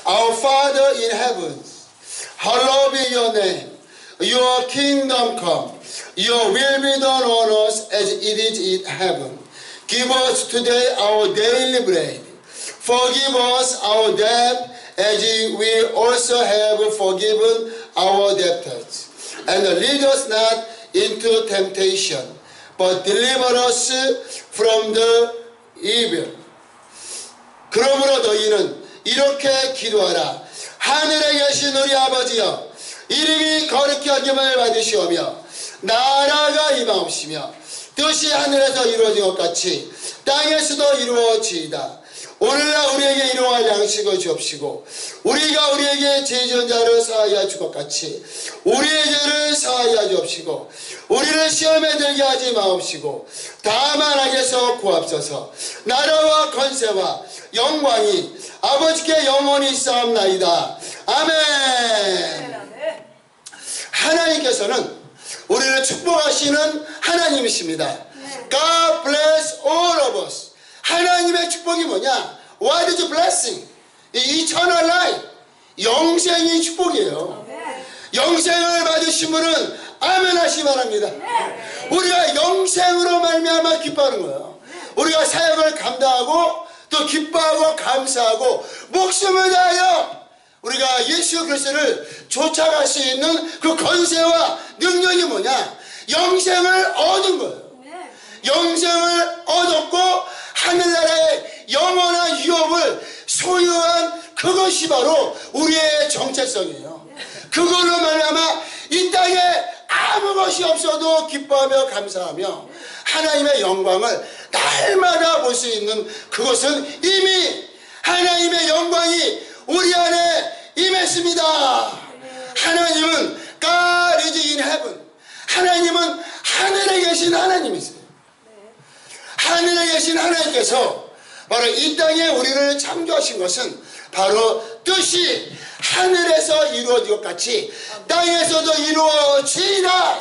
Our Father in heaven, hallowed be your name. Your kingdom come. Your will be done on us as it is in heaven. Give us today our daily bread. Forgive us our debt as we also have forgiven our debtors. And lead us not into temptation, but deliver us from the evil. 그러므로 너희는 이렇게 기도하라. 하늘에 계신 우리 아버지여, 이름이 거룩히 여김을 받으시오며 나라가 임하옵시며 뜻이 하늘에서 이루어진 것 같이 땅에서도 이루어지이다. 오늘날 우리에게 일용할 양식을 주옵시고 우리가 우리에게 죄 지은 자를 사하여 줄 것 같이 우리의 죄를 사하여 주옵시고 우리를 시험에 들게 하지 마옵시고 다만 악에서 구하옵소서. 나라와 권세와 영광이 아버지께 영원히 있사옵나이다. 아멘. 하나님께서는 우리를 축복하시는 하나님이십니다. God bless all of us. 하나님의 축복이 뭐냐? What is blessing? Eternal life. 영생이 축복이에요. 영생을 받으신 분은 아멘 하시기 바랍니다. 우리가 영생으로 말미암아 기뻐하는 거예요. 우리가 사역을 감당하고 또 기뻐하고 감사하고 목숨을 다하여 우리가 예수 그리스도를 쫓아갈 수 있는 그 권세와 능력이 뭐냐? 영생을 얻은 거예요. 영생을 얻었고 하늘나라의 영원한 유업을 소유한 그것이 바로 우리의 정체성이에요. 그걸로 말미암아 이 땅에 아무 것이 없어도 기뻐하며 감사하며 하나님의 영광을 날마다 볼 수 있는 그것은 이미 하나님의 영광이 우리 안에 임했습니다. 하나님은 God is in heaven. 하나님은 하늘에 계신 하나님이세요. 하늘에 계신 하나님께서 바로 이 땅에 우리를 창조하신 것은 바로 뜻이 하늘에서 이루어진 것 같이 땅에서도 이루어지이다.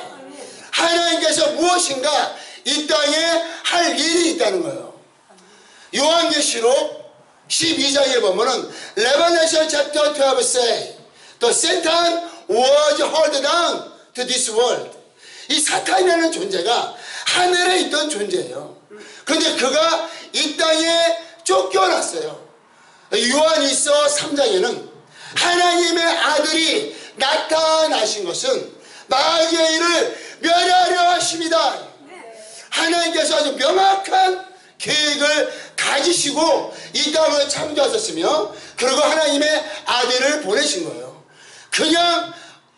하나님께서 무엇인가 이 땅에 할 일이 있다는 거예요. 요한계시록 12장에 보면은 Revelation chapter 12 say the Satan was hurled down to this world. 이 사탄이라는 존재가 하늘에 있던 존재예요. 그런데 그가 이 땅에 쫓겨났어요. 요한일서 3장에는 하나님의 아들이 나타나신 것은 마귀의 일을 멸하려 하십니다. 하나님께서 아주 명확한 계획을 가지시고 이 땅을 창조하셨으며 그리고 하나님의 아들을 보내신 거예요. 그냥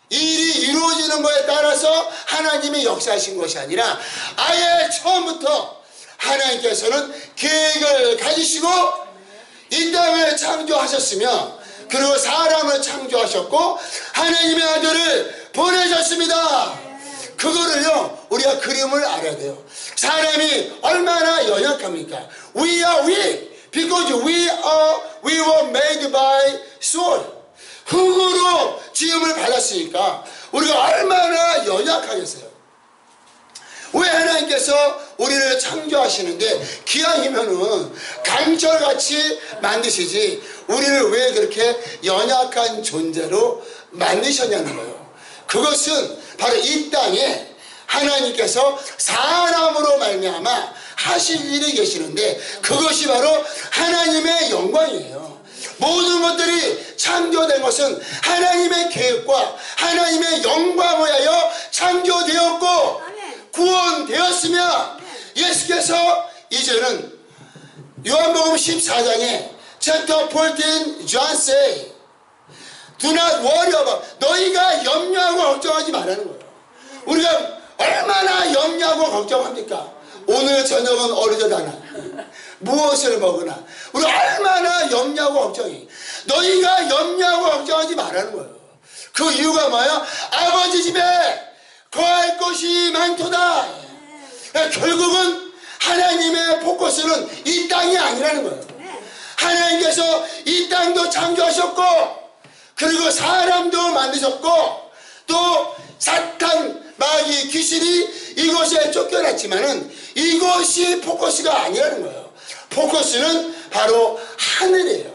일이 이루어지는 것에 따라서 하나님이 역사하신 것이 아니라 아예 처음부터 하나님께서는 계획을 가지시고 이 땅을 창조하셨으며 그리고 사람을 창조하셨고 하나님의 아들을 보내셨습니다. 그거를요 우리가 그림을 알아야 돼요. 사람이 얼마나 연약합니까? We are weak because we were made by soul. 흙으로 지음을 받았으니까 우리가 얼마나 연약하겠어요. 왜 하나님께서 우리를 창조하시는데 기왕이면은 강철같이 만드시지 우리를 왜 그렇게 연약한 존재로 만드셨냐는 거예요. 그것은 바로 이 땅에 하나님께서 사람으로 말미암아 하실 일이 계시는데 그것이 바로 하나님의 영광이에요. 모든 것들이 창조된 것은 하나님의 계획과 하나님의 영광을 위하여 창조되었고 구원되었으며 예수께서 이제는 요한복음 14장에 chapter 14 John say Do not worry about 너희가 염려하고 걱정하지 말라는 거예요. 우리가 얼마나 염려하고 걱정합니까? 오늘 저녁은 어리저다나 무엇을 먹으나 우리 얼마나 염려하고 걱정이 너희가 염려하고 걱정하지 말라는 거예요. 그 이유가 뭐야? 아버지 집에 거할 것이 많도다. 결국은 하나님의 포커스는 이 땅이 아니라는 거예요. 하나님께서 이 땅도 창조하셨고 그리고 사람도 만드셨고 또 사탄 마귀 귀신이 이곳에 쫓겨났지만은 이것이 포커스가 아니라는 거예요. 포커스는 바로 하늘이에요.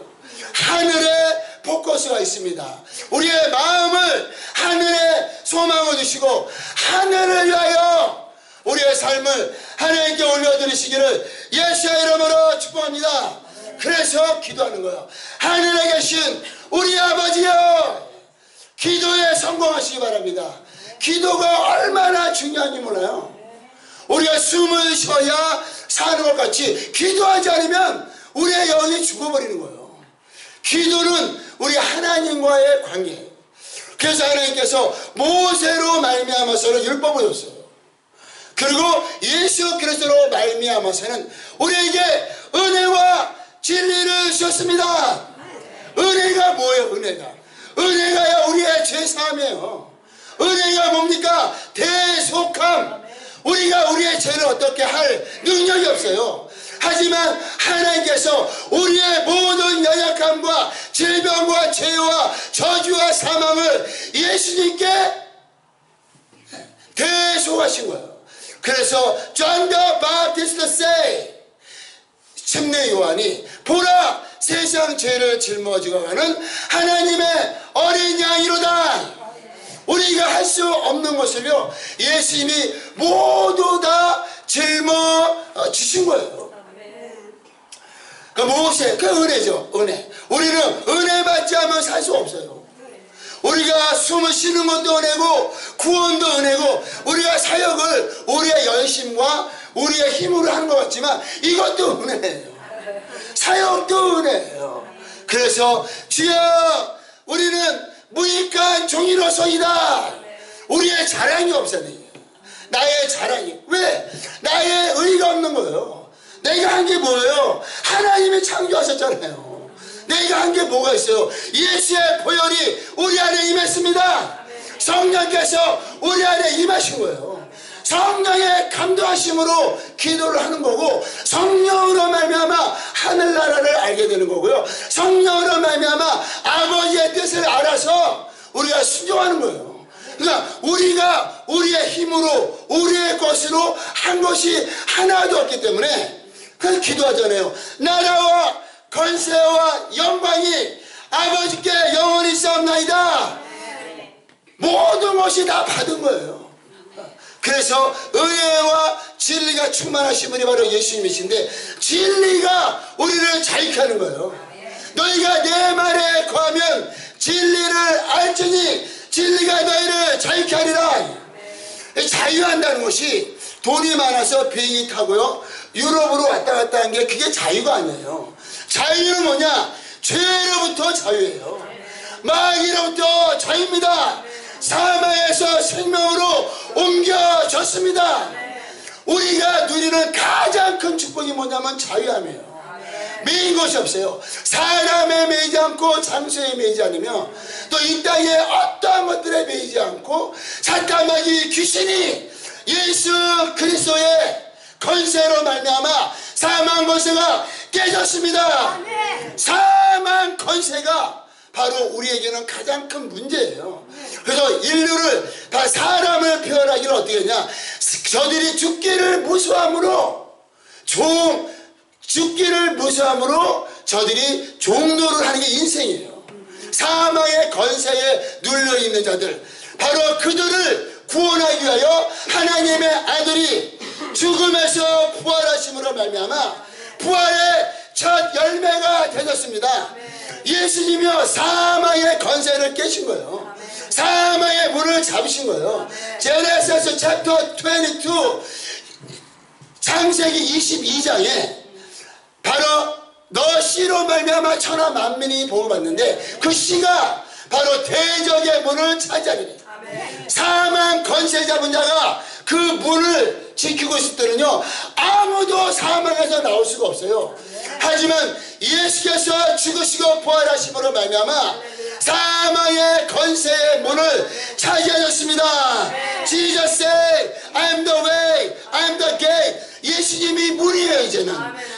하늘의 포커스 기도하겠습니다. 우리의 마음을 하늘에 소망을 두시고 하늘을 위하여 우리의 삶을 하나님께 올려드리시기를 예수의 이름으로 축복합니다. 그래서 기도하는 거예요. 하늘에 계신 우리 아버지여, 기도에 성공하시기 바랍니다. 기도가 얼마나 중요한지 몰라요. 우리가 숨을 쉬어야 사는 것 같이 기도하지 않으면 우리의 영이 죽어버리는 거예요. 기도는 우리 하나님과의 관계예요. 그래서 하나님께서 모세로 말미암아서는 율법을 줬어요. 그리고 예수 그리스도로 말미암아서는 우리에게 은혜와 진리를 주셨습니다. 은혜가 뭐예요? 은혜가요 우리의 죄사함이에요. 은혜가 뭡니까? 대속함. 우리가 우리의 죄를 어떻게 할 능력이 없어요. 하지만 하나님께서 우리의 모든 연약함과 질병과 죄와 저주와 사망을 예수님께 대속하신 거예요. 그래서 John the Baptist say, 침례 요한이 보라 세상 죄를 짊어지고 가는 하나님의 어린 양이로다. 우리가 할 수 없는 것을요 예수님이 모두 다 짊어지신 거예요. 그 모세, 그 은혜죠. 은혜. 우리는 은혜 받지 않으면 살 수 없어요. 우리가 숨을 쉬는 것도 은혜고 구원도 은혜고 우리가 사역을 우리의 열심과 우리의 힘으로 하는 것 같지만 이것도 은혜예요. 사역도 은혜예요. 그래서 주여 우리는 무익한 종이로서이다. 우리의 자랑이 없어야 돼요. 나의 자랑이. 왜? 나의 의가 없는 거예요. 내가 한 게 뭐예요? 하나님이 창조하셨잖아요. 내가 한 게 뭐가 있어요? 예수의 보혈이 우리 안에 임했습니다. 성령께서 우리 안에 임하신 거예요. 성령의 감동하심으로 기도를 하는 거고 성령으로 말미암아 하늘나라를 알게 되는 거고요. 성령으로 말미암아 아버지의 뜻을 알아서 우리가 순종하는 거예요. 그러니까 우리가 우리의 힘으로 우리의 것으로 한 것이 하나도 없기 때문에 그래서 기도하잖아요. 나라와 권세와 영광이 아버지께 영원히 있사옵나이다. 모든 것이 다 받은 거예요. 그래서 은혜와 진리가 충만하신 분이 바로 예수님이신데 진리가 우리를 자유케 하는 거예요. 너희가 내 말에 거하면 진리를 알지니 진리가 너희를 자유케 하리라. 자유한다는 것이 돈이 많아서 비행기 타고요 유럽으로 왔다 갔다 한 게 그게 자유가 아니에요. 자유는 뭐냐? 죄로부터 자유예요. 마귀로부터 자유입니다. 사망에서 생명으로 옮겨졌습니다. 우리가 누리는 가장 큰 축복이 뭐냐면 자유함이에요. 매인 것이 없어요. 사람에 매이지 않고 장소에 매이지 않으며 또 이 땅에 어떠한 것들에 매이지 않고 사탄마귀 귀신이 예수 그리스도의 권세로 말미암아 사망 권세가 깨졌습니다. 사망 권세가 바로 우리에게는 가장 큰 문제예요. 그래서 인류를 다 사람을 표현하기를 어떻게 했냐? 저들이 죽기를 무서함으로 저들이 종노를 하는 게 인생이에요. 사망의 권세에 눌려있는 자들, 바로 그들을 구원하기 위하여 하나님의 아들이 죽음에서 부활하심으로 말미암아 부활의 첫 열매가 되셨습니다. 예수님이요 사망의 권세를 깨신 거예요. 사망의 문을 잡으신 거예요. 제네시스 챕터 22 창세기 22장에 바로 너 씨로 말미암아 천하 만민이 복을 받는데 그 씨가 바로 대적의 문을 차지하리니 사망 권세 잡은 자가 그 문을 지키고 있을 때는요 아무도 사망에서 나올 수가 없어요. 하지만 예수께서 죽으시고 부활하심으로 말미암아 사망의 권세의 문을 차지하셨습니다. Jesus said, I am the way, I am the gate. 예수님이 문이에요. 이제는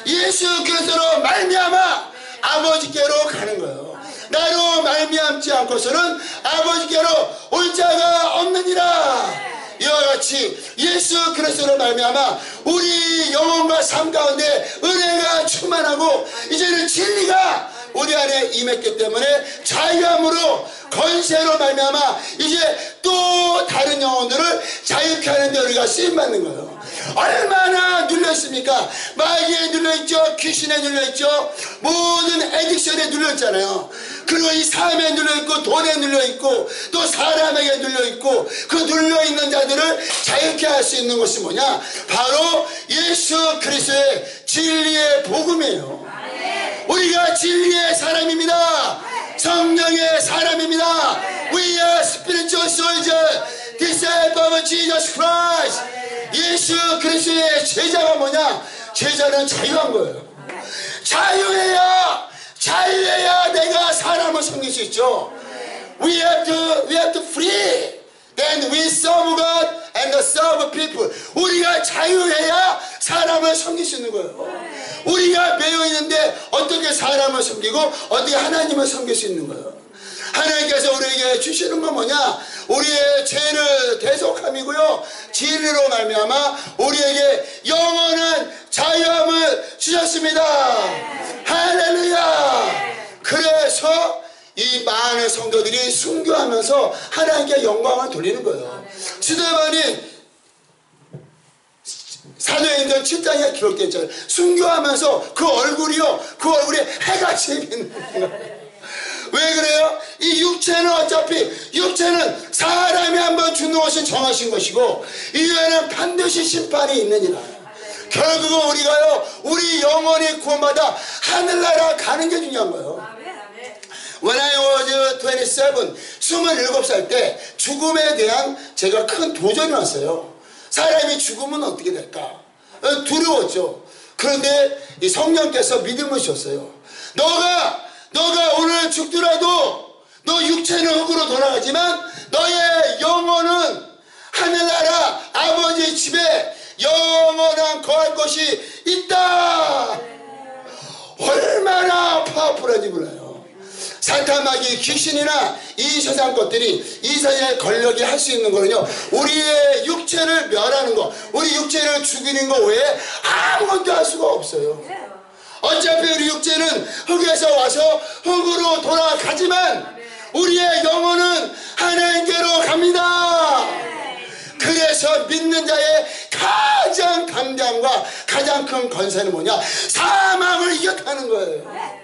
예수 그리스도로 말미암아 아버지께로 가는 거예요. 나로 말미암지 않고서는 아버지께로 올 자가 없느니라. 이와 같이 예수 그리스도로 말미암아 우리 영혼과 삶 가운데 은혜가 충만하고 이제는 진리가 우리 안에 임했기 때문에 자유함으로 권세로 말미암아 이제 또 다른 영혼들을 자유케 하는데 우리가 쓰임받는 거예요. 얼마나 눌려있습니까? 마귀에 눌려있죠. 귀신에 눌려있죠. 모든 애딕션에 눌려있잖아요. 그리고 이 삶에 눌려있고 돈에 눌려있고 또 사람에게 눌려있고 그 눌려있는 자들을 자유케 할 수 있는 것이 뭐냐? 바로 예수 그리스도의 진리의 복음이에요. 우리가 진리의 사람입니다. 성령의 사람입니다. We are spiritual soldiers, disciples of Jesus Christ. 예수 그리스도의 제자가 뭐냐? 제자는 자유한 거예요. 자유해야 내가 사람을 섬길 수 있죠. We have to free. Then we serve God and serve people. 우리가 자유해야 사람을 섬길 수 있는 거예요. 우리가 매여 있는데 어떻게 사람을 섬기고 어떻게 하나님을 섬길 수 있는 거예요. 하나님께서 우리에게 주시는 건 뭐냐? 우리의 죄를 대속함이고요, 진리로 말미암아 우리에게 영원한 자유함을 주셨습니다. 할렐루야. 그래서 이 많은 성도들이 순교하면서 하나님께 영광을 돌리는 거예요. 스데반이 사도행전 7장에 기록되어 있잖아요. 순교하면서 그 얼굴에 해같이 빛는 거예요. 왜 그래요? 이 육체는 어차피 육체는 사람이 한번 주는 것은 정하신 것이고 이후에는 반드시 심판이 있느니라. 결국은 우리가요, 우리 영혼이 구원받아 하늘나라 가는 게 중요한 거예요. When I was 27살 때 죽음에 대한 제가 큰 도전이 왔어요. 사람이 죽으면 어떻게 될까? 두려웠죠. 그런데 이 성령께서 믿음을 주셨어요. 너가 오늘 죽더라도 너 육체는 흙으로 돌아가지만 너의 영혼은 하늘나라 아버지의 집에 영원한 거할 것이 있다. 얼마나 파워풀한지 몰라요. 사탄, 마귀, 귀신이나 이 세상 것들이, 이 세상의 권력이 할 수 있는 거는요, 우리의 육체를 멸하는 거, 우리 육체를 죽이는 거 외에 아무것도 할 수가 없어요. 어차피 우리 육체는 흙에서 와서 흙으로 돌아가지만 우리의 영혼은 하나님께로 갑니다. 그래서 믿는 자의 가장 강장과 가장 큰 권세는 뭐냐? 사망을 이겼다는 거예요.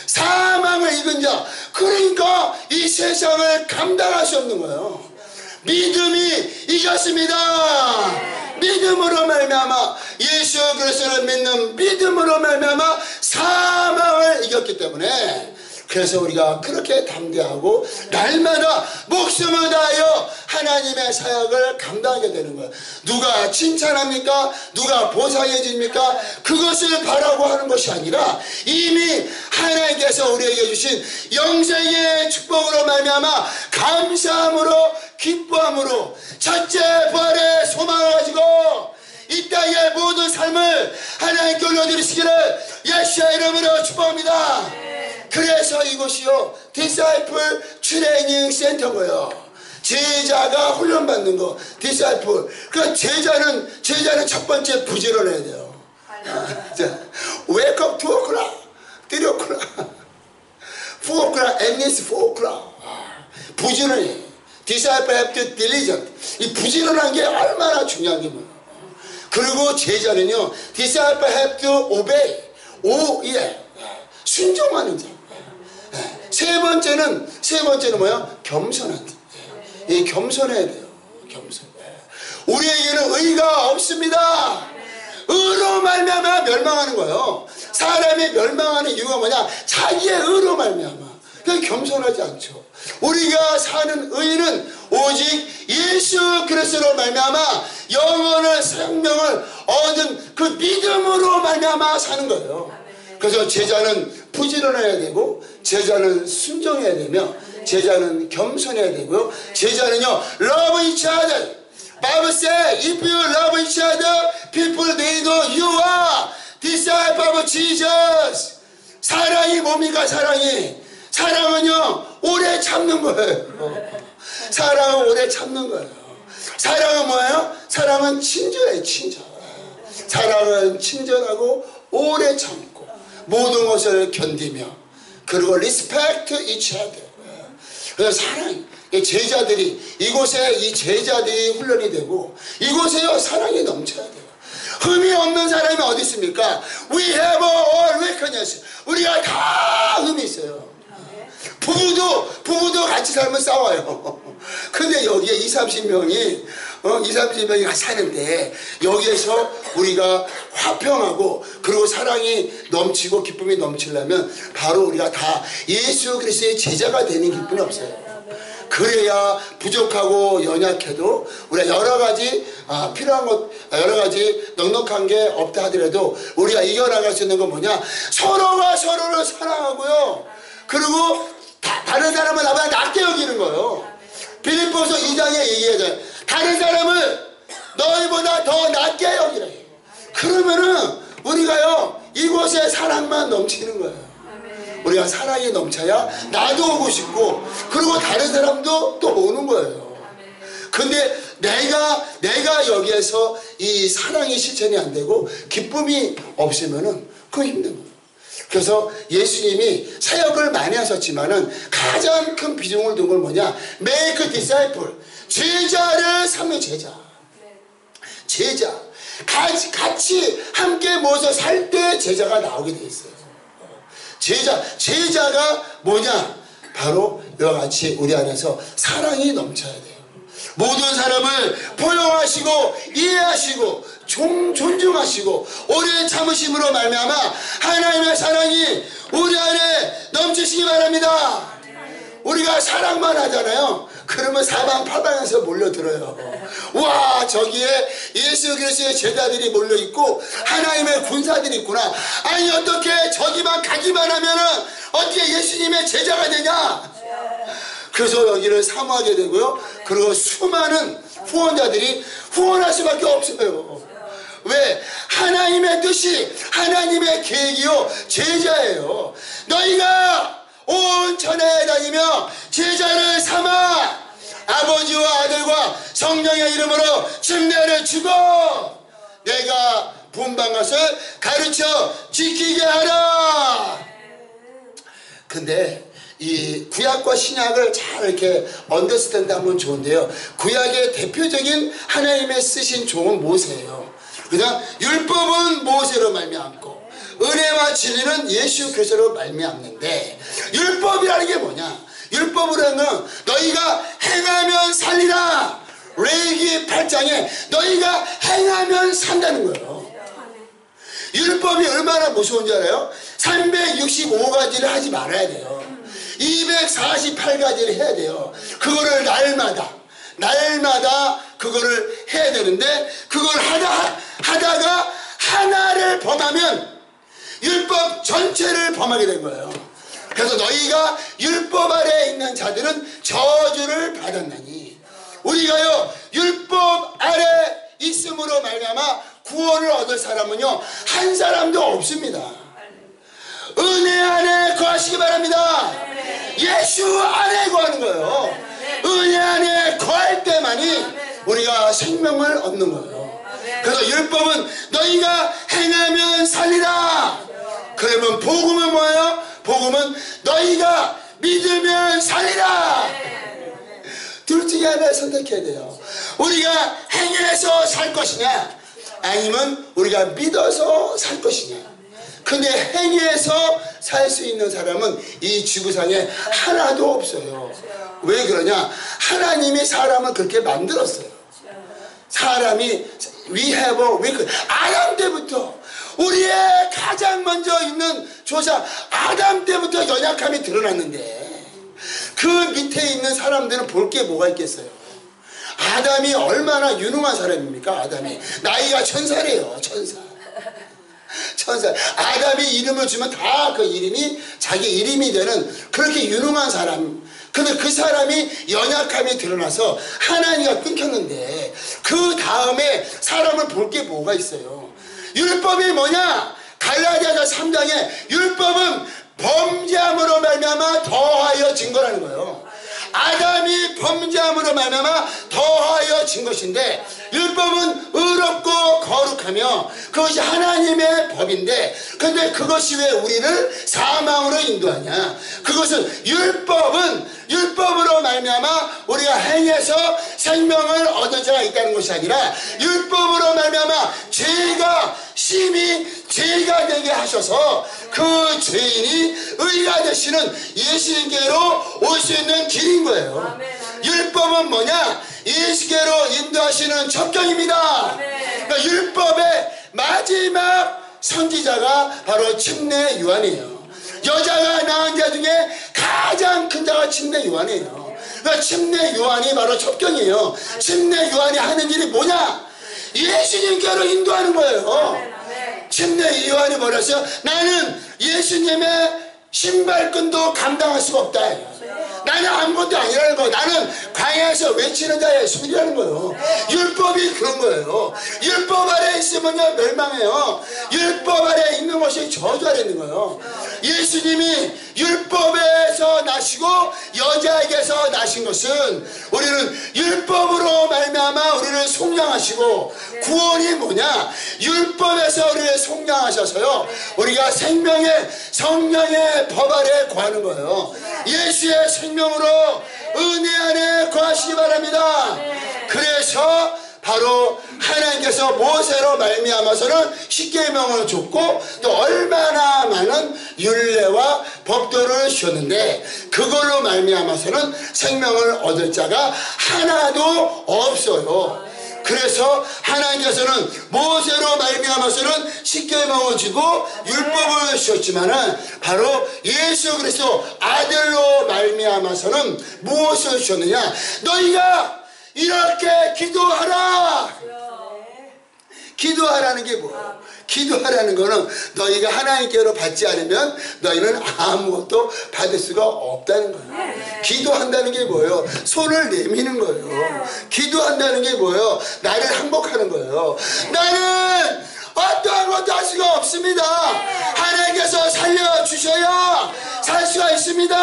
사망을 이긴 자, 그러니까 이 세상을 감당할 수 없는 거예요. 믿음이 이겼습니다. 믿음으로 말미암아, 예수 그리스도를 믿는 믿음으로 말미암아 사망을 이겼기 때문에, 그래서 우리가 그렇게 담대하고 날마다 목숨을 다하여 하나님의 사역을 감당하게 되는 거예요. 누가 칭찬합니까? 누가 보상해 줍니까? 그것을 바라고 하는 것이 아니라 이미 하나님께서 우리에게 주신 영생의 축복으로 말미암아 감사함으로, 기뻐함으로, 첫째 부활의 소망을 가지고 이 땅의 모든 삶을 하나님께 올려드리시기를 예수의 이름으로 축복합니다. 그래서 이곳이요, 디사이플 트레이닝 센터고요. 제자가 훈련받는 거, 디사이플. 그러니까 제자는 첫 번째 부지런해야 돼요. Wake up 2 o'clock, 3 o'clock, 4 o'clock, at least 4 o'clock. 부지런해. Disciple have to diligent. 이 부지런한 게 얼마나 중요한 게 뭐예요. 그리고 제자는요, Disciple have to obey. 순종하는 자. 세 번째는 뭐야? 겸손한 자. 겸손해야 돼요. 겸손. 우리에게는 의가 없습니다. 의로 말미암아 멸망하는 거예요. 사람이 멸망하는 이유가 뭐냐? 자기의 의로 말미암아. 그냥 겸손하지 않죠. 우리가 사는 의는 오직 예수 그리스도로 말미암아 영원한 생명을 얻은 그 믿음으로 말미암아 사는 거예요. 그래서 제자는 부지런해야 되고, 제자는 순종해야 되며, 제자는 겸손해야 되고요. 제자는요, love each other. Bible says, if you love each other, people they know you are disciple of Jesus. 사랑이 뭡니까? 사랑은요, 오래 참는 거예요. 사랑은 오래 참는 거예요. 사랑은 뭐예요? 사랑은 친절해요, 친절. 사랑은 친절하고 오래 참고 모든 것을 견디며 그리고 respect each other. 그래서 사랑, 이 제자들이 이곳에 이 제자들이 훈련이 되고 이곳에요 사랑이 넘쳐야 돼요. 흠이 없는 사람이 어디 있습니까? We have all weakness. 우리가 다 흠이 있어요. 부부도 같이 살면 싸워요. 근데 여기에 20-30명이 20-30명이 사는데 여기에서 우리가 화평하고 그리고 사랑이 넘치고 기쁨이 넘치려면 바로 우리가 다 예수 그리스도의 제자가 되는 기쁨이 없어요. 그래야 부족하고 연약해도 우리가 여러가지 필요한 것 여러가지 넉넉한 게 없다 하더라도 우리가 이겨나갈 수 있는 건 뭐냐? 서로가 서로를 사랑하고요. 그리고 다른 사람은 나보다 낮게 여기는 거예요. 빌립보서 2장에 얘기하잖아요. 다른 사람을 너희보다 더 낮게 여기라. 그러면은 우리가요 이곳에 사랑만 넘치는 거예요. 우리가 사랑이 넘쳐야 나도 오고 싶고 그리고 다른 사람도 또 오는 거예요. 근데 내가 여기에서 이 사랑이 실천이 안 되고 기쁨이 없으면은 그거 힘든 거예요. 그래서 예수님이 사역을 많이 하셨지만은 가장 큰 비중을 둔 건 뭐냐? Make disciple. 제자를 삼는 제자. 같이 함께 모여서 살 때 제자가 나오게 돼 있어요. 제자가 뭐냐? 바로 이와 같이 우리 안에서 사랑이 넘쳐야 돼요. 모든 사람을 포용하시고 이해하시고 존중하시고 오래 참으심으로 말미암아 하나님의 사랑이 우리 안에 넘치시기 바랍니다. 우리가 사랑만 하잖아요. 그러면 사방팔방에서 몰려들어요. 와, 저기에 예수 그리스도의 제자들이 몰려있고 하나님의 군사들이 있구나. 아니 어떻게 저기만 가기만 하면은 어떻게 예수님의 제자가 되냐? 그래서 여기를 사모하게 되고요. 그리고 수많은 후원자들이 후원할 수밖에 없어요. 왜? 하나님의 뜻이 하나님의 계획이요 제자예요. 너희가 온 천하에 다니며 제자를 삼아 아버지와 아들과 성령의 이름으로 침례를 주고 내가 분반 것을 가르쳐 지키게 하라. 근데 이 구약과 신약을 잘 이렇게 언더스탠드 하면 좋은데요. 구약의 대표적인 하나님의 쓰신 종은 모세예요. 그냥 율법은 모세로 말미암고 은혜와 진리는 예수 그리스도로 말미암는데 율법이라는 게 뭐냐? 율법이라는 너희가 행하면 살리라. 레위기 8장에 너희가 행하면 산다는 거예요. 율법이 얼마나 무서운지 알아요? 365가지를 하지 말아야 돼요. 248가지를 해야 돼요. 그거를 날마다 그거를 해야 되는데 그걸 하다가 하나를 범하면 율법 전체를 범하게 된 거예요. 그래서 너희가 율법 아래에 있는 자들은 저주를 받았나니 우리가요 율법 아래 있음으로 말미암아 구원을 얻을 사람은요 한 사람도 없습니다. 은혜 안에 거하시기 바랍니다. 예수 안에 거하는 거예요. 은혜 안에 거할 때만이 우리가 생명을 얻는 거예요. 그래서 율법은 너희가 행하면 살리라. 그러면 복음은 뭐예요? 복음은 너희가 믿으면 살리라. 둘 중에 하나를 선택해야 돼요. 우리가 행해서 살 것이냐 아니면 우리가 믿어서 살 것이냐. 근데 행해서 살 수 있는 사람은 이 지구상에 하나도 없어요. 왜 그러냐? 하나님이 사람을 그렇게 만들었어요. 사람이 아담 때부터 우리의 가장 먼저 있는 조상 아담 때부터 연약함이 드러났는데 그 밑에 있는 사람들은 볼 게 뭐가 있겠어요? 아담이 얼마나 유능한 사람입니까? 아담이 나이가 1000살이에요. 1000살. 아담이 이름을 주면 다 그 이름이 자기 이름이 되는 그렇게 유능한 사람. 근데 그 사람이 연약함이 드러나서 하나님과 끊겼는데 그 다음에 사람을 볼 게 뭐가 있어요? 율법이 뭐냐? 갈라디아서 3장에 율법은 범죄함으로 말미암아 더하여 증거라는 거예요. 아담이 범죄함으로 말미암아 더하여진 것인데, 율법은 의롭고 거룩하며 그것이 하나님의 법인데, 근데 그것이 왜 우리를 사망으로 인도하냐? 그것은 율법으로 말미암아 우리가 행해서 생명을 얻은 자가 있다는 것이 아니라, 율법으로 말미암아 죄가 심히 죄가 되게 하셔서 그 죄인이 의가 되시는 예수님께로 올 수 있는 길인 거예요. 아멘. 율법은 뭐냐? 예수께로 인도하시는 접경입니다. 그러니까 율법의 마지막 선지자가 바로 침례 요한이에요. 여자가 낳은 자 중에 가장 큰 자가 침례 요한이에요. 그러니까 침례 요한이 바로 접경이에요. 침례 요한이 하는 일이 뭐냐? 예수님께로 인도하는 거예요. 침례 요한이 뭐라 했어요? 나는 예수님의 신발끈도 감당할 수가 없다. 나는 아무것도 아니라는 거예요. 나는 광야에서 외치는 자의 소리라는 거예요. 율법이 그런 거예요. 율법 아래 있으면요 멸망해요. 율법 아래 있는 것이 저주 아래 있는 거예요. 예수님이 율법에서 나시고 여자에게서 나신 것은, 우리는 율법으로 말미암아 우리를 속량하시고, 구원이 뭐냐? 율법에서 우리를 속량하셔서요 우리가 생명의 성령의 법 아래 거하는 거예요. 예수의 생명으로 은혜 안에 거하시기 바랍니다. 그래서 바로 하나님께서 모세로 말미암아서는 십계명을 줬고, 또 얼마나 많은 율례와 법도를 주셨는데, 그걸로 말미암아서는 생명을 얻을 자가 하나도 없어요. 그래서 하나님께서는 모세로 말미암아서는 십계명을 주고 율법을 주셨지만은, 바로 예수 그리스도 아들로 말미암아서는 무엇을 주셨느냐? 너희가 이렇게 기도하라. 기도하라는 게 뭐예요? 기도하라는 거는 너희가 하나님께로 받지 않으면 너희는 아무것도 받을 수가 없다는 거예요. 기도한다는 게 뭐예요? 손을 내미는 거예요. 기도한다는 게 뭐예요? 나를 항복하는 거예요. 나는 어떠한 것도 할 수가 없습니다. 하나님께서 살려주셔야 살 수가 있습니다.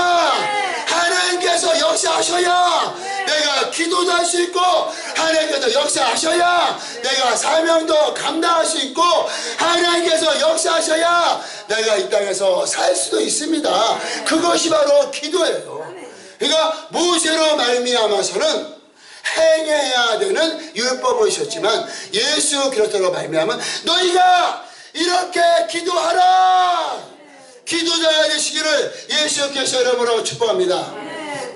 하나님께서 역사하셔야 내가 기도도 할 수 있고, 하나님께서 역사하셔야 내가 사명도 감당할 수 있고, 하나님께서 역사하셔야 내가 이 땅에서 살 수도 있습니다. 그것이 바로 기도예요. 그러니까 모세로 말미암아서는 행해야 되는 율법을 주셨지만, 예수 그리스도로 말미암아 너희가 이렇게 기도하라. 기도자가 되시기를 예수께서 여러분으로 축복합니다.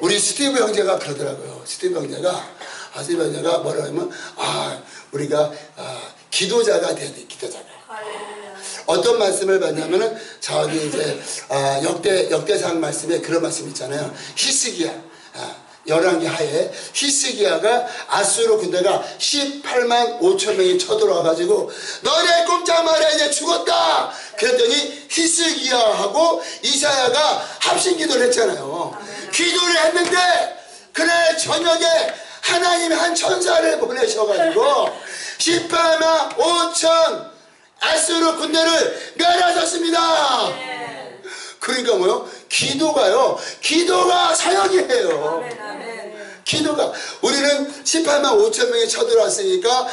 우리 스티브 형제가 그러더라고요. 스티브 형제가 뭐라 하면, 우리가 기도자가 돼야 돼. 기도자가. 어떤 말씀을 받냐면은, 저기 이제 역대상 말씀에 그런 말씀 있잖아요. 히스기야, 열왕기 하에 히스기야가 아수르 군대가 18만 5천 명이 쳐들어와가지고 너네 꼼짝 말아 이제 죽었다. 그랬더니 히스기야하고 이사야가 합심기도를 했잖아요. 기도를 했는데 그날 저녁에 하나님이 한 천사를 보내셔가지고 18만 5천 아수르 군대를 멸하셨습니다. 그러니까 뭐요? 기도가 사역이에요. 기도가, 우리는 18만 5천 명이 쳐들어왔으니까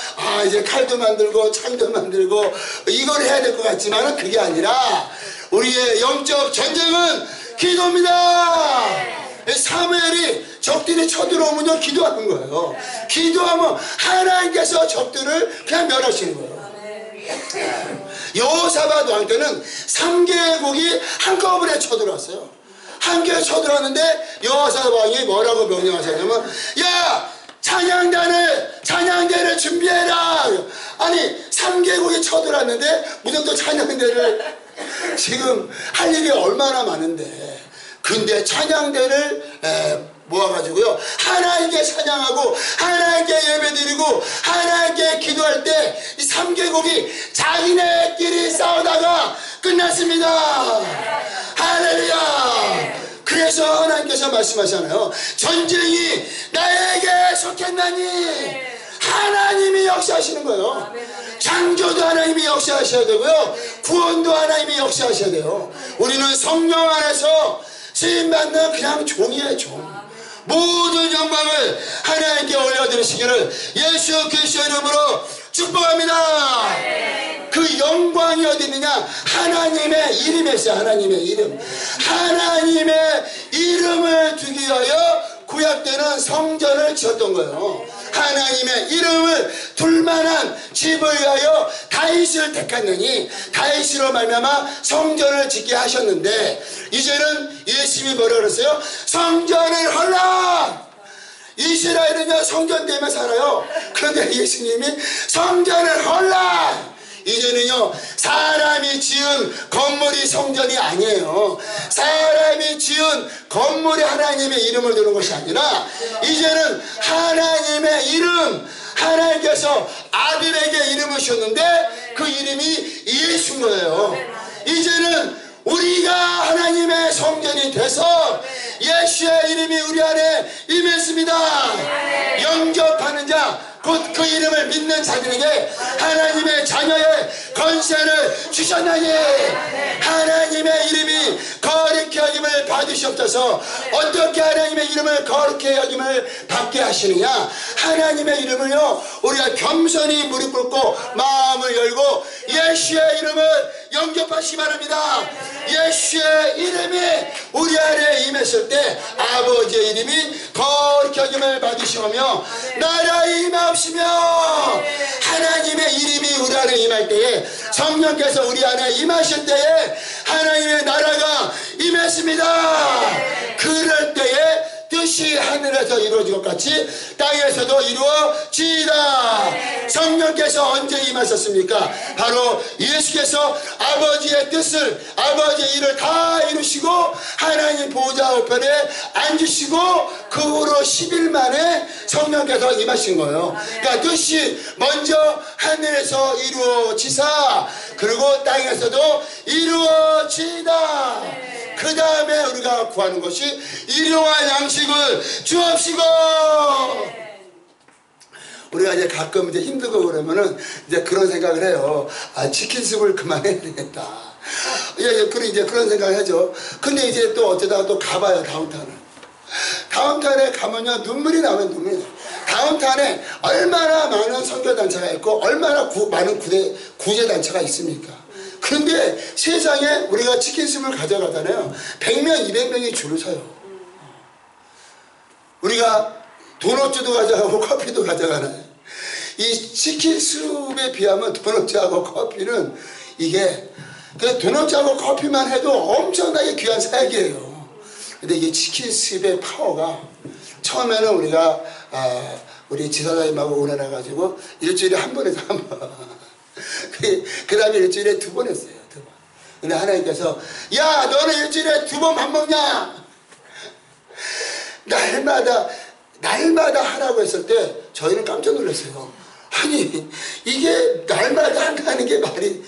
이제 칼도 만들고 창도 만들고 이걸 해야 될 것 같지만은 그게 아니라 우리의 영적 전쟁은 기도입니다. 사무엘이 적들이 쳐들어오면 기도하는 거예요. 기도하면 하나님께서 적들을 그냥 멸하시는 거예요. 여호사밧 왕 때는 3개국이 한꺼번에 쳐들어왔어요. 한꺼번에 쳐들어왔는데 여호사밧 왕이 뭐라고 명령하셨냐면, 야, 찬양대를 준비해라. 아니 3개국이 쳐들어왔는데 무슨 또 찬양대를, 지금 할 일이 얼마나 많은데, 근데 찬양대를 모아가지고요 하나님께 찬양하고 하나님께 예배드리고 하나님께 기도할 때 이 3개국이 자기네끼리 싸우다가 끝났습니다. 할렐루야. 그래서 하나님께서 말씀하잖아요. 전쟁이 나에게 속했나니. 하나님이 역사하시는 거예요. 창조도 하나님이 역사하셔야 되고요, 구원도 하나님이 역사하셔야 돼요. 우리는 성령 안에서 쓰임받는 그냥 종이에요. 종. 모든 영광을 하나님께 올려드리시기를 예수 그리스도의 이름으로 축복합니다. 그 영광이 어디 있느냐? 하나님의 이름에 있어요. 하나님의 이름. 하나님의 이름을 두기 위하여 구약 때는 성전을 지었던 거예요. 하나님의 이름을 둘만한 집을 위하여 다윗을 택하느니 다윗으로 말미암아 성전을 짓게 하셨는데, 이제는 예수님이 뭐라 그랬어요? 성전을 헐라! 이스라엘은요 성전 때문에 살아요. 그런데 예수님이 성전을 헐라! 이제는요 사람이 지은 건물이 성전이 아니에요. 사람이 지은 건물이 하나님의 이름을 두는 것이 아니라 이제는 하나님의 이름, 하나님께서 아들에게 이름을 주셨는데 그 이름이 예수인 거예요. 이제는 우리가 하나님의 성전이 돼서 예수의 이름이 우리 안에 임했습니다. 영접하는 자, 곧 그 이름을 믿는 자들에게 하나님의 자녀의 권세를 주셨나니 하나님의 이름이 거룩히 여김을 받으시옵소서. 어떻게 하나님의 이름을 거룩히 여김을 받게 하시느냐? 하나님의 이름을요 우리가 겸손히 무릎 꿇고 마음을 열고 예수의 이름을 영접하시기 바랍니다. 예수의 이름이 우리 안에 임했을 때 아버지의 이름이 거룩히 여김을 받으시오며 나라의 임하옵시며 하나님의 이름이 우리 안에 임할 때에 성령께서 우리 안에 임하실 때에 하나님의 나라가 임했습니다. 그럴 때에 뜻이 하늘에서 이루어진 것 같이 땅에서도 이루어지이다. 성령께서 언제 임하셨습니까? 바로 예수께서 아버지의 뜻을, 아버지의 일을 다 이루시고 하나님 보좌 우편에 앉으시고 그 후로 10일 만에 성령께서 임하신 거예요. 그러니까 뜻이 먼저 하늘에서 이루어지사 그리고 땅에서도 이루어지이다. 그 다음에 우리가 구하는 것이 일용할 양식을 주옵시고. 우리가 이제 가끔 이제 힘들고 그러면은 이제 그런 생각을 해요. 아, 치킨숲을 그만해야 되겠다. 이제 그런 생각을 하죠. 근데 이제 또 어쩌다가 또 가봐요, 다운타운을. 다운타운에 가면요, 눈물이 나면 눈물이 나요. 다운타운에 얼마나 많은 선교단체가 있고, 얼마나 많은 구제단체가 있습니까? 그런데 세상에 우리가 치킨숲을 가져가잖아요. 100명, 200명이 줄을 서요. 우리가 도넛도 가져가고 커피도 가져가나요? 이 치킨숲에 비하면 도넛하고 커피는 이게 그냥 도넛하고 커피만 해도 엄청나게 귀한 사역이에요. 근데 이게 치킨숲의 파워가 처음에는 우리가 우리 지사장님하고 운원해가지고 일주일에 한 번에서 한 번. 그 다음에 일주일에 2번 했어요. 2번. 근데 하나님께서 야 너는 일주일에 2번 밥 먹냐? 날마다 하라고 했을 때 저희는 깜짝 놀랐어요. 아니 이게 날마다 한다는 게 말이.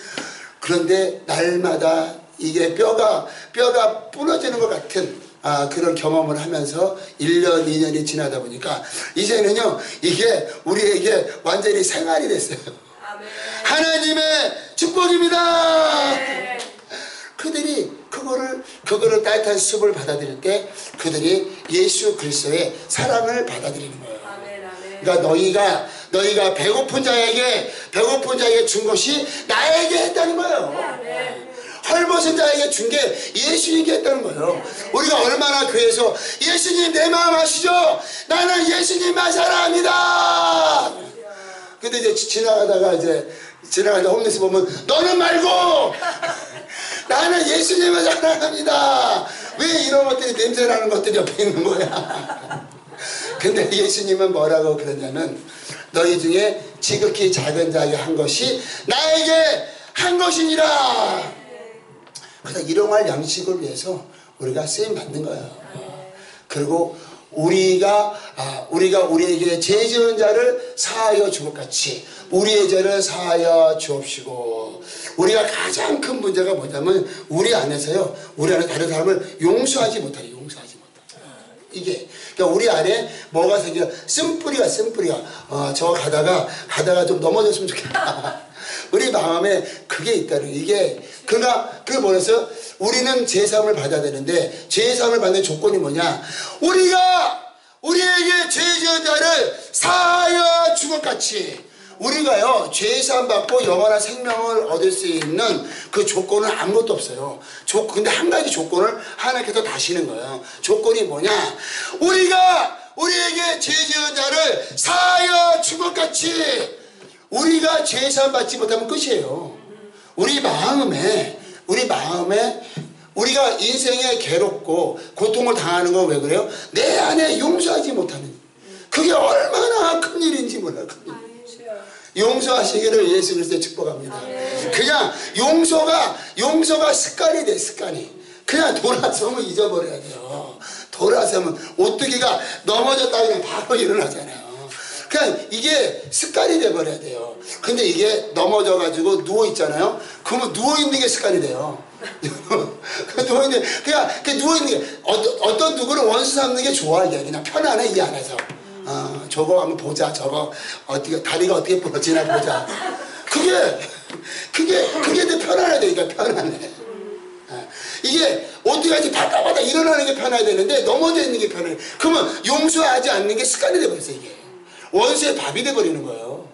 그런데 날마다 이게 뼈가 부러지는 것 같은 그런 경험을 하면서 1년 2년이 지나다 보니까 이제는요 이게 우리에게 완전히 생활이 됐어요. 하나님의 축복입니다. 그들이 그거를 따뜻한 숲을 받아들일 때 그들이 예수 그리스도의 사랑을 받아들이는 거예요. 그러니까 너희가 배고픈 자에게 준 것이 나에게 했다는 거예요. 헐벗은 자에게 준 게 예수님께 했다는 거예요. 우리가 얼마나 교회에서 예수님 내 마음 아시죠? 나는 예수님만 사랑합니다. 근데 이제 지나가다 홈리스 보면 너는 말고 나는 예수님을 사랑합니다. 왜 이런 것들이 냄새나는 것들이 옆에 있는 거야? 근데 예수님은 뭐라고 그러냐면 너희 중에 지극히 작은 자에게 한 것이 나에게 한 것이니라. 그래서 일용할 양식을 위해서 우리가 쓰임 받는 거예요. 그리고 우리가 우리에게 죄 지은 자를 사하여 줄 것 같이 우리의 죄를 사하여 주옵시고. 우리가 가장 큰 문제가 뭐냐면 우리 안에서요, 우리 안에 다른 사람을 용서하지 못해요. 이게 그러니까 우리 안에 뭐가 생겨? 쓴뿌리가 저 가다가 좀 넘어졌으면 좋겠다. 우리 마음에 그게 있다는 이게 그게 뭐였어요? 우리는 죄사함을 받아야 되는데 죄사함을 받는 조건이 뭐냐? 우리가 우리에게 죄 지은 자를 사하여 준 것 같이 우리가요 죄사함 받고 영원한 생명을 얻을 수 있는 그 조건은 아무것도 없어요. 근데 한 가지 조건을 하나님께서 다시는 거예요. 조건이 뭐냐? 우리에게 죄 지은 자를 사하여 준 것 같이 우리가 죄사함 받지 못하면 끝이에요. 우리 마음에 우리가 인생에 괴롭고 고통을 당하는 건 왜 그래요? 내 안에 용서하지 못하는, 그게 얼마나 큰 일인지 몰라요. 용서하시기를 예수 그리스도의 축복합니다. 그냥 용서가 습관이 돼. 습관이. 그냥 돌아서면 잊어버려야 돼요. 돌아서면 오뚜기가 넘어졌다 그냥 바로 일어나잖아요. 그냥 이게 습관이 돼버려야 돼요. 근데 이게 넘어져가지고 누워있잖아요. 그러면 누워있는 게 습관이 돼요. 누워있는 게 어떤 누구를 원수 삼는 게 좋아. 이게 그냥 편안해. 이 안에서 저거 한번 보자. 저거 어떻게 다리가 어떻게 부러지나 보자. 그게 더 편안해야 되니까. 편안해. 이게 어떻게 하지? 바다바다 일어나는 게 편해야 되는데 넘어져 있는 게 편해. 그러면 용서하지 않는 게 습관이 돼버렸어. 이게 원수의 밥이 돼버리는 거예요.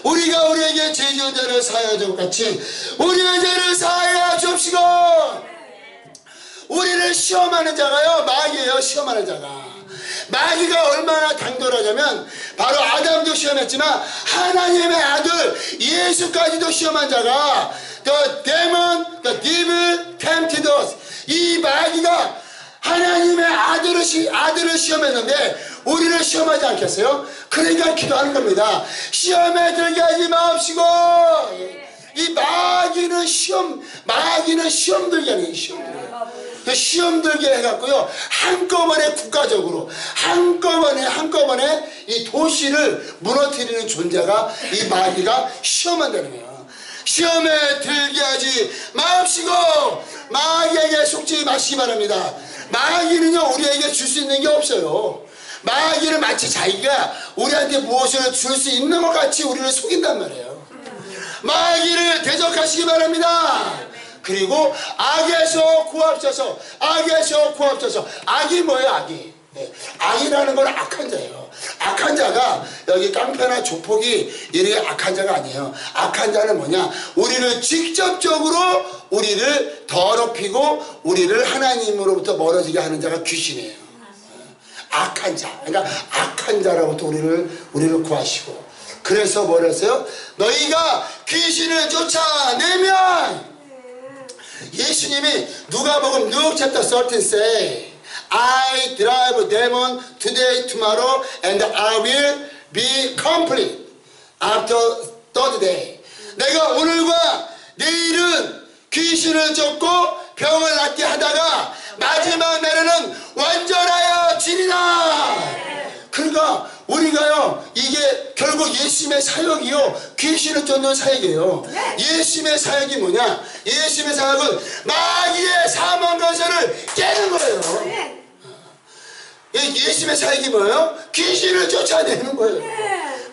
우리가 우리에게 죄 지은 자를 사하여 준 것 같이 우리의 죄를 사하여 주옵시고. 우리를 시험하는 자가요 마귀예요. 시험하는 자가. 마귀가 얼마나 당돌하냐면 바로 아담도 시험했지만 하나님의 아들 예수까지도 시험한 자가 The devil tempted us. 이 마귀가 하나님의 아들을 시험했는데 우리를 시험하지 않겠어요? 그러니까 기도하는 겁니다. 시험에 들게 하지 마옵시고. 이 마귀는 시험 들게 하는 거예요. 시험 들게 해갖고요 한꺼번에 국가적으로 한꺼번에 이 도시를 무너뜨리는 존재가 이 마귀가 시험한다는 거예요. 시험에 들게 하지 마옵시고. 마귀에게 속지 마시기 바랍니다. 마귀는요 우리에게 줄 수 있는 게 없어요. 마귀는 마치 자기가 우리한테 무엇을 줄 수 있는 것 같이 우리를 속인단 말이에요. 마귀를 대적하시기 바랍니다. 그리고 악에서 구합소서. 악이 뭐예요? 악이. 악이라는 건 악한 자예요. 악한 자가 여기 깡패나 조폭이 이렇게 악한 자가 아니에요. 악한 자는 뭐냐? 우리를 직접적으로 우리를 더럽히고 우리를 하나님으로부터 멀어지게 하는 자가 귀신이에요. 악한 자. 그러니까 악한 자로부터 우리를 구하시고. 그래서 뭐라 했어요? 너희가 귀신을 쫓아내면 예수님이 누가복음 Luke chapter 13 say I drive demon today, tomorrow, and I will be complete after third day. 내가 오늘과 내일은 귀신을 쫓고 병을 낫게 하다가 마지막 날에는 완전하여 지리라. 그러니까 우리가요 이게 결국 예수님의 사역이요 귀신을 쫓는 사역이에요. 예수님의 사역이 뭐냐? 예수님의 사역은 마귀의 사망 권세를 깨는 거예요. 예수님의 사역이 뭐예요? 귀신을 쫓아내는 거예요.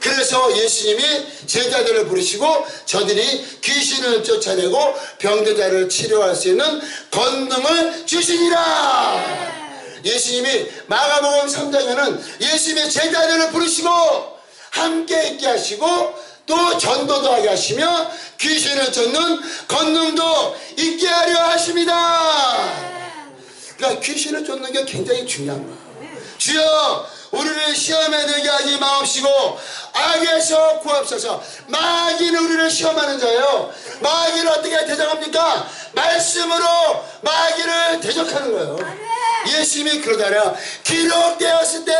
그래서 예수님이 제자들을 부르시고 저들이 귀신을 쫓아내고 병든 자를 치료할 수 있는 권능을 주시니라. 예수님이 마가복음 3장에는 예수님의 제자들을 부르시고 함께 있게 하시고 또 전도도 하게 하시며 귀신을 쫓는 권능도 있게 하려 하십니다. 그러니까 귀신을 쫓는 게 굉장히 중요한 거예요. 주여 우리를 시험에 들게 하지 마옵시고 악에서 구하옵소서. 마귀는 우리를 시험하는 자예요. 마귀를 어떻게 대적합니까? 말씀으로 마귀를 대적하는 거예요. 예수님이 그러잖아요. 기록되었을 때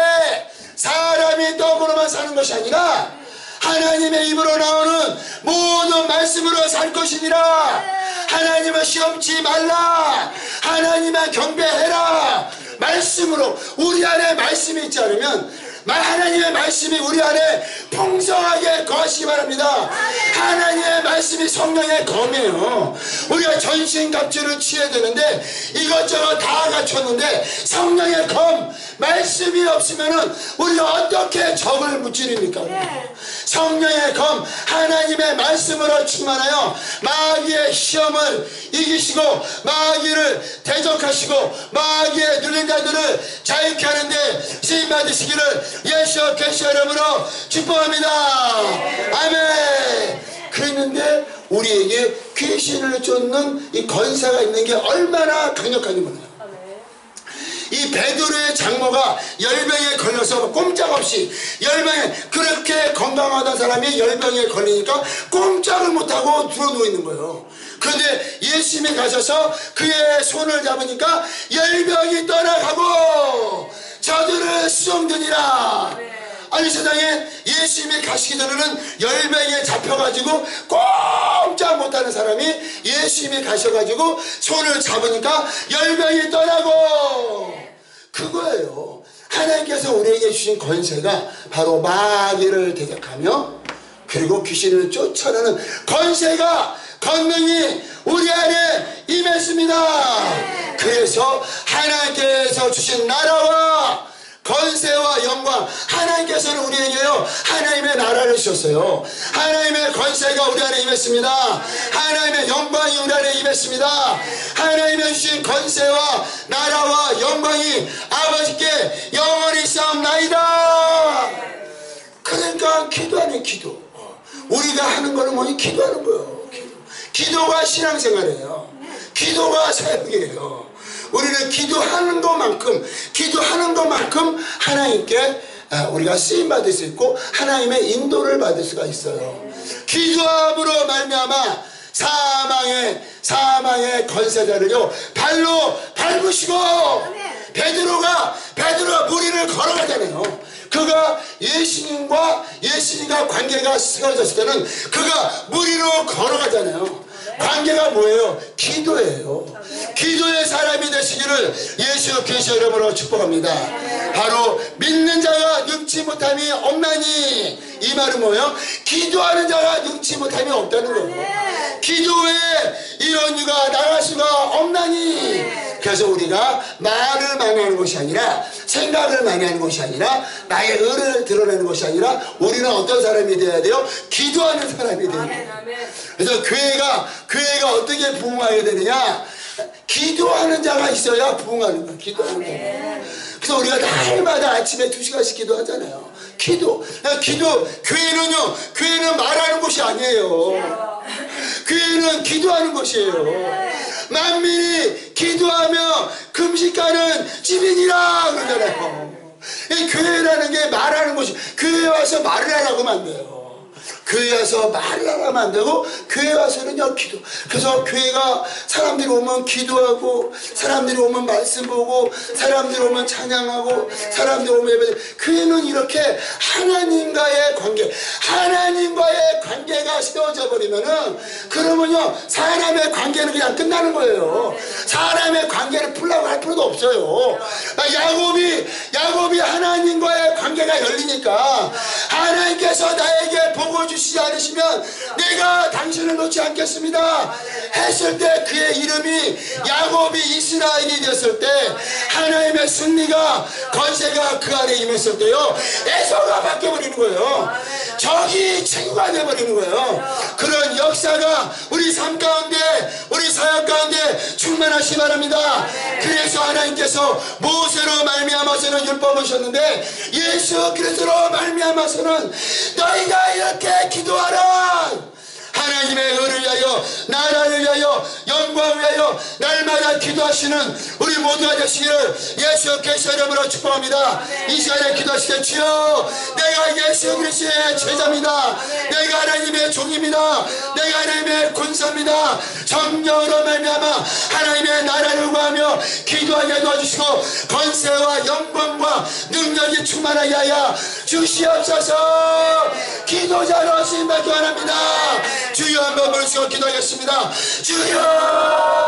사람이 떡으로만 사는 것이 아니라 하나님의 입으로 나오는 모든 말씀으로 살 것이니라. 하나님을 시험치 말라. 하나님만 경배해라. 말씀으로. 우리 안에 말씀이 있지 않으면 하나님의 말씀이 우리 안에 풍성하게 거하시기 바랍니다. 하나님의 말씀이 성령의 검이에요. 우리가 전신갑주를 취해야 되는데 이것저것 다 갖췄는데 성령의 검 말씀이 없으면 우리가 어떻게 적을 무찌릅니까? 성령의 검 하나님의 말씀으로 충만하여 마귀의 시험을 이기시고 마귀를 대적하시고 마귀의 눌린 자들을 자유케 하는데 쓰임받으시기를 예수 그리스도 이름으로 축복합니다. 아멘. 그랬는데 우리에게 귀신을 쫓는 이 권세가 있는 게 얼마나 강력한지 몰라요. 이 베드로의 장모가 열병에 걸려서 꼼짝없이, 열병에, 그렇게 건강하던 사람이 열병에 걸리니까 꼼짝을 못하고 들어 누워있는 거예요. 그런데 예수님이 가셔서 그의 손을 잡으니까 열병이 떠나가고 저들을 수종되니라. 아니, 세상에 예수님이 가시기 전에는 열병에 잡혀가지고 꼼짝 못하는 사람이 예수님이 가셔가지고 손을 잡으니까 열병이 떠나고, 그거예요. 하나님께서 우리에게 주신 권세가 바로 마귀를 대적하며 그리고 귀신을 쫓아내는 권세가, 권능이 우리 안에 임했습니다. 그래서 하나님께서 주신 나라와 권세와 영광, 하나님께서는 우리에게요 하나님의 나라를 주셨어요. 하나님의 권세가 우리 안에 임했습니다. 하나님의 영광이 우리 안에 임했습니다. 하나님의 주신 권세와 나라와 영광이 아버지께 영원히 쌓옵나이다. 그러니까 기도하는 기도, 우리가 하는 거는 뭐니? 기도하는 거예요. 기도가 신앙생활이에요. 기도가 사역이에요. 우리는 기도하는 것만큼 하나님께 우리가 쓰임받을 수 있고 하나님의 인도를 받을 수가 있어요. 기도함으로 말미암아 사망의 권세자를요 발로 밟으시고, 베드로가 무리를 걸어가잖아요. 그가 예수님과 관계가 세워졌을 때는 그가 무리로 걸어가잖아요. 관계가 뭐예요? 기도예요. 기도의 사람이 되시기를 예수 그리스도 이름으로 축복합니다. 바로 믿는 자가 능치 못함이 없나니, 이 말은 뭐예요? 기도하는 자가 능치 못함이 없다는 거예요. 기도에 이런 이유가 나갈 수가 없나니. 그래서 우리가 말을 많이 하는 것이 아니라, 생각을 많이 하는 것이 아니라, 나의 의를 드러내는 것이 아니라, 우리는 어떤 사람이 되어야 돼요? 기도하는 사람이 돼야 돼요. 그래서 교회가 어떻게 부흥하게 되느냐? 기도하는 자가 있어야 부흥하는 거야. 기도하는 자. 그래서 우리가 날마다 아침에 2시간씩 기도하잖아요. 교회는 말하는 곳이 아니에요. 교회는 기도하는 곳이에요. 만민이 기도하며 금식하는 집이니라 그러잖아요. 교회라는 게 말하는 곳이, 교회 와서 말을 하라고 하면 안 돼요. 교회 와서 말을 하면 안 되고, 교회 와서는요 기도. 그래서 교회가 사람들이 오면 기도하고, 사람들이 오면 말씀 보고, 사람들이 오면 찬양하고, 사람들이 오면 예배. 교회는 이렇게 하나님과의 관계가 세워져 버리면은, 그러면요 사람의 관계는 그냥 끝나는 거예요. 사람의 관계를 풀라고 할 필요도 없어요. 야곱이 하나님과의 관계가 열리니까, 하나님께서 나에게 복을 주시지 않으시면 내가 당신을 놓지 않겠습니다 했을 때, 그의 이름이 야곱이 이스라엘이 되었을 때, 하나님의 승리가, 권세가 그 안에 임했을 때요 에서가 바뀌어버리는 거예요. 적이 친구가 되어버리는 거예요. 그런 역사가 우리 삶 가운데, 우리 사역 가운데 충만하시 바랍니다. 그래서 하나님께서 모세로 말미암아서는 율법을 주셨는데, 예수 그리스도로 말미암아서는 너희가 이렇게 기도하라. 하나님의 의를 위하여, 나라를 위하여, 영광을 위하여 날마다 기도하시는 우리 모두가 되시기를 예수 그리스도 이름으로 축복합니다. 이 시간에 기도하실 때, 주여 내가 예수 그리스도의 제자입니다. 내가 하나님의 종입니다. 내가 하나님의 군사입니다. 성령으로 말미암아 하나님의 나라를 구하며 기도하게 도와주시고, 권세와 영광과 능력이 충만하게 하여 주시옵소서. 기도자로 쓰임받기 원합니다. 주여 한번 부르시고 기도하겠습니다. 주여.